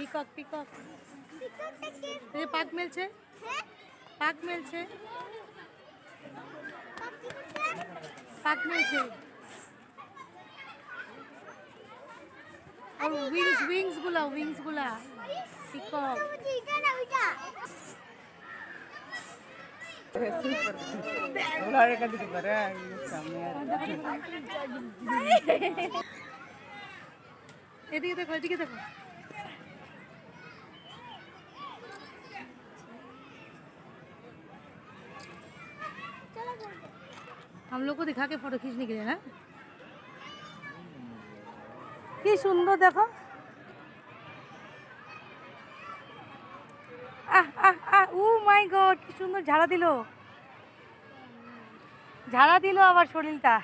Peacock peacock এই পাক মেলছে, পাক মেলছে, পাক মেলছে। আর উইংস গুলা পিকক। এদিকে দেখো, এদিকে দেখো। हम लोग को दिखा के फोटो खींचने के लिए ना। কি সুন্দর দেখো। আহ আহ আহ ও মাই গড, কি সুন্দর ঝাড়া দিল, ঝাড়া দিল আবার শরীরটা।